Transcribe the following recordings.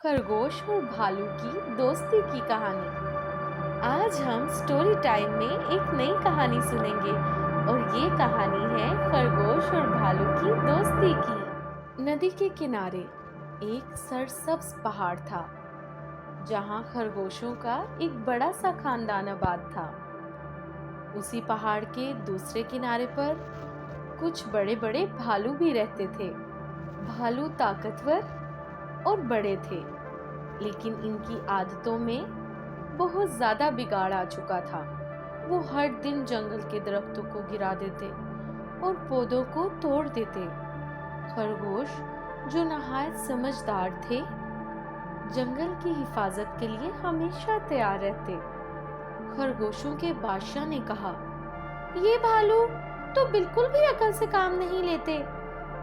खरगोश और भालू की दोस्ती की कहानी। आज हम स्टोरी टाइम में एक नई कहानी सुनेंगे और ये कहानी है खरगोश और भालू की दोस्ती की। नदी के किनारे एक सरसब्ज पहाड़ था जहाँ खरगोशों का एक बड़ा सा खानदान आबाद था। उसी पहाड़ के दूसरे किनारे पर कुछ बड़े बड़े भालू भी रहते थे। भालू ताकतवर और बड़े थे, लेकिन इनकी आदतों में बहुत ज्यादा बिगाड़ आ चुका था। वो हर दिन जंगल के दरख्तों को गिरा देते और पौधों को तोड़ देते। खरगोश, जो नहायत समझदार थे, जंगल की हिफाजत के लिए हमेशा तैयार रहते। खरगोशों के बादशाह ने कहा, ये भालू तो बिल्कुल भी अकल से काम नहीं लेते।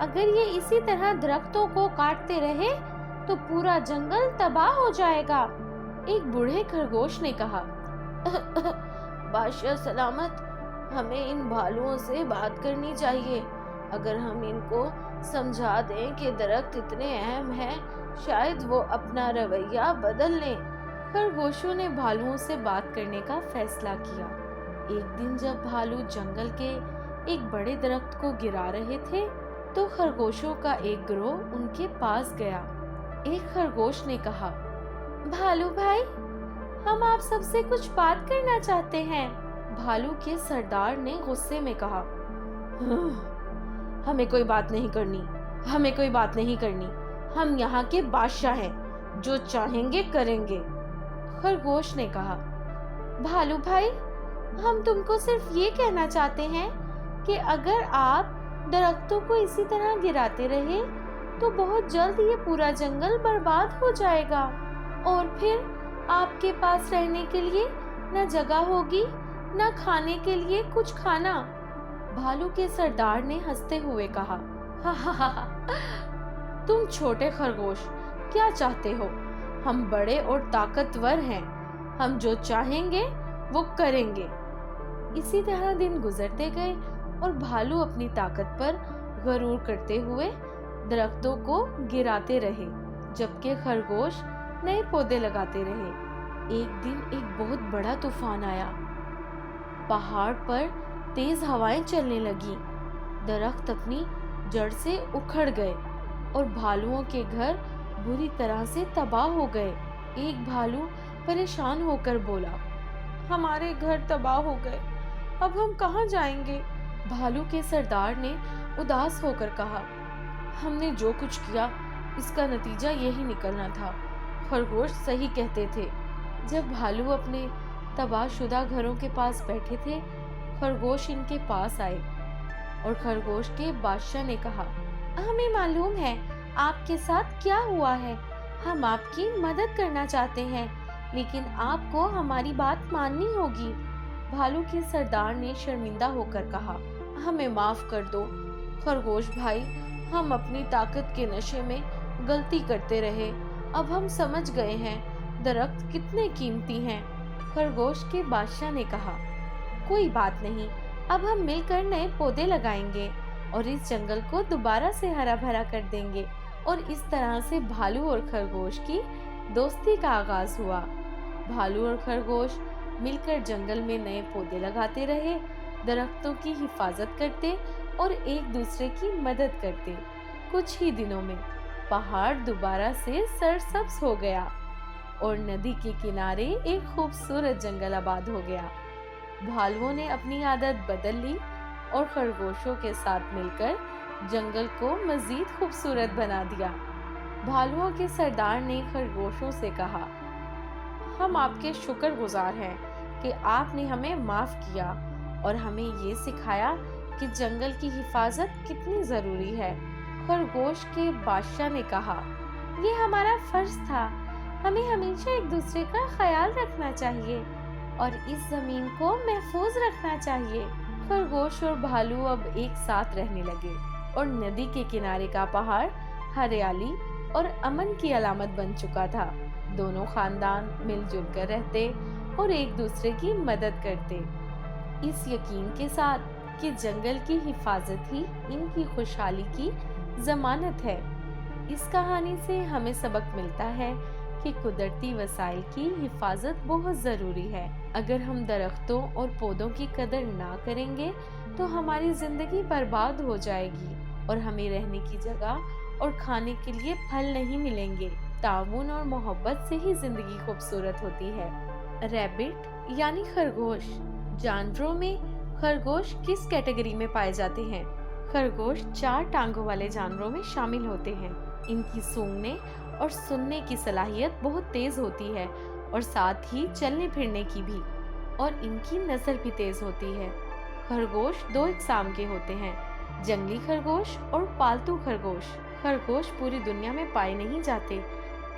अगर ये इसी तरह दरख्तों को काटते रहे तो पूरा जंगल तबाह हो जाएगा। एक बूढ़े खरगोश ने कहा, बादशाह सलामत, हमें इन भालुओं से बात करनी चाहिए। अगर हम इनको समझा दें कि दरख्त इतने अहम हैं, शायद वो अपना रवैया बदल लें। खरगोशों ने भालुओं से बात करने का फैसला किया। एक दिन जब भालू जंगल के एक बड़े दरख्त को गिरा रहे थे, तो खरगोशों का एक गिरोह उनके पास गया। एक खरगोश ने कहा, भालू भाई, हम आप सबसे कुछ बात करना चाहते हैं। भालू के सरदार ने गुस्से में कहा, हमें कोई बात नहीं करनी, हमें कोई बात नहीं करनी। हम यहाँ के बादशाह हैं, जो चाहेंगे करेंगे। खरगोश ने कहा, भालू भाई, हम तुमको सिर्फ ये कहना चाहते हैं कि अगर आप दरख्तों को इसी तरह गिराते रहे तो बहुत जल्द ये पूरा जंगल बर्बाद हो जाएगा और फिर आपके पास रहने के लिए न जगह होगी, न खाने के लिए कुछ खाना। भालू के सरदार ने हंसते हुए कहा, तुम छोटे खरगोश क्या चाहते हो? हम बड़े और ताकतवर हैं, हम जो चाहेंगे वो करेंगे। इसी तरह दिन गुजरते गए और भालू अपनी ताकत पर गरूर करते हुए दरख्तों को गिराते रहे, जबकि खरगोश नए पौधे लगाते रहे। एक दिन एक बहुत बड़ा तूफान आया। पहाड़ पर तेज हवाएं चलने लगी, दरख्त अपनी जड़ से उखड़ गए और भालुओं के घर बुरी तरह से तबाह हो गए। एक भालू परेशान होकर बोला, हमारे घर तबाह हो गए, अब हम कहाँ जाएंगे? भालू के सरदार ने उदास होकर कहा, हमने जो कुछ किया इसका नतीजा यही निकलना था। खरगोश सही कहते थे। जब भालू अपने तबाहशुदा घरों के पास बैठे थे, खरगोश इनके पास आए और खरगोश के बादशाह ने कहा, हमें मालूम है आपके साथ क्या हुआ है। हम आपकी मदद करना चाहते हैं, लेकिन आपको हमारी बात माननी होगी। भालू के सरदार ने शर्मिंदा होकर कहा, हमें माफ कर दो खरगोश भाई, हम अपनी ताकत के नशे में गलती करते रहे। अब हम समझ गए हैं दरख्त कितने कीमती हैं। खरगोश के बादशाह ने कहा, कोई बात नहीं, अब हम मिलकर नए पौधे लगाएंगे और इस जंगल को दोबारा से हरा भरा कर देंगे। और इस तरह से भालू और खरगोश की दोस्ती का आगाज हुआ। भालू और खरगोश मिलकर जंगल में नए पौधे लगाते रहे, दरख्तों की हिफाजत करते और एक दूसरे की मदद करते। कुछ ही दिनों में पहाड़ दोबारा से सरसब्ज हो गया और नदी के किनारे एक खूबसूरत जंगल आबाद हो गया। भालुओं ने अपनी आदत बदल ली और खरगोशों के साथ मिलकर जंगल को मजीद खूबसूरत बना दिया। भालुओं के सरदार ने खरगोशों से कहा, हम आपके शुक्रगुजार हैं कि आपने हमें माफ किया और हमें ये सिखाया कि जंगल की हिफाजत कितनी जरूरी है। खरगोश के बादशाह ने कहा, ये हमारा फर्ज था, हमें हमेशा एक दूसरे का ख्याल रखना चाहिए और इस जमीन को महफूज रखना चाहिए। खरगोश और भालू अब एक साथ रहने लगे और नदी के किनारे का पहाड़ हरियाली और अमन की अलामत बन चुका था। दोनों खानदान मिलजुल कर रहते और एक दूसरे की मदद करते, इस यकीन के साथ कि जंगल की हिफाजत ही इनकी खुशहाली की जमानत है। इस कहानी से हमें सबक मिलता है कि कुदरती वसाइल की हिफाजत बहुत ज़रूरी है। अगर हम दरख्तों और पौधों की कदर ना करेंगे तो हमारी ज़िंदगी बर्बाद हो जाएगी और हमें रहने की जगह और खाने के लिए फल नहीं मिलेंगे। ताउन और मोहब्बत से ही ज़िंदगी खूबसूरत होती है। रैबिट यानी खरगोश। जानवरों में खरगोश किस कैटेगरी में पाए जाते हैं? खरगोश 4 टांगों वाले जानवरों में शामिल होते हैं। इनकी सूंघने और सुनने की सलाहियत बहुत तेज होती है और साथ ही चलने फिरने की भी, और इनकी नजर भी तेज होती है। खरगोश 2 इकसाम के होते हैं, जंगली खरगोश और पालतू खरगोश। खरगोश पूरी दुनिया में पाए नहीं जाते,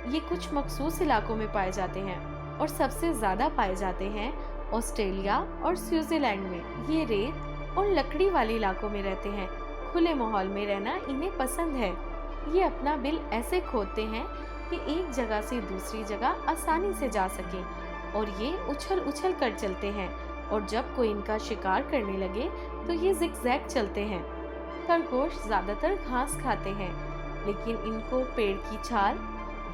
ये कुछ मखसूस इलाकों में पाए जाते हैं और सबसे ज्यादा पाए जाते हैं ऑस्ट्रेलिया और स्विट्जरलैंड में। ये रेत और लकड़ी वाले इलाकों में रहते हैं। खुले माहौल में रहना इन्हें पसंद है। ये अपना बिल ऐसे खोदते हैं कि एक जगह से दूसरी जगह आसानी से जा सके, और ये उछल उछल कर चलते हैं, और जब कोई इनका शिकार करने लगे तो ये जिगजैग चलते हैं। खरगोश ज्यादातर घास खाते हैं, लेकिन इनको पेड़ की छाल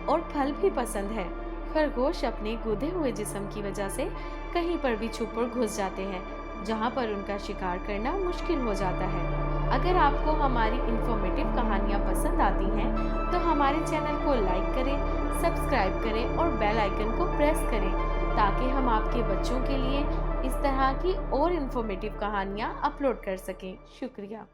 और फल भी पसंद है। खरगोश अपने गूदे हुए जिस्म की वजह से कहीं पर भी छुप और घुस जाते हैं, जहां पर उनका शिकार करना मुश्किल हो जाता है। अगर आपको हमारी इंफॉर्मेटिव कहानियाँ पसंद आती हैं तो हमारे चैनल को लाइक करें, सब्सक्राइब करें और बेल आइकन को प्रेस करें, ताकि हम आपके बच्चों के लिए इस तरह की और इंफॉर्मेटिव कहानियाँ अपलोड कर सकें। शुक्रिया।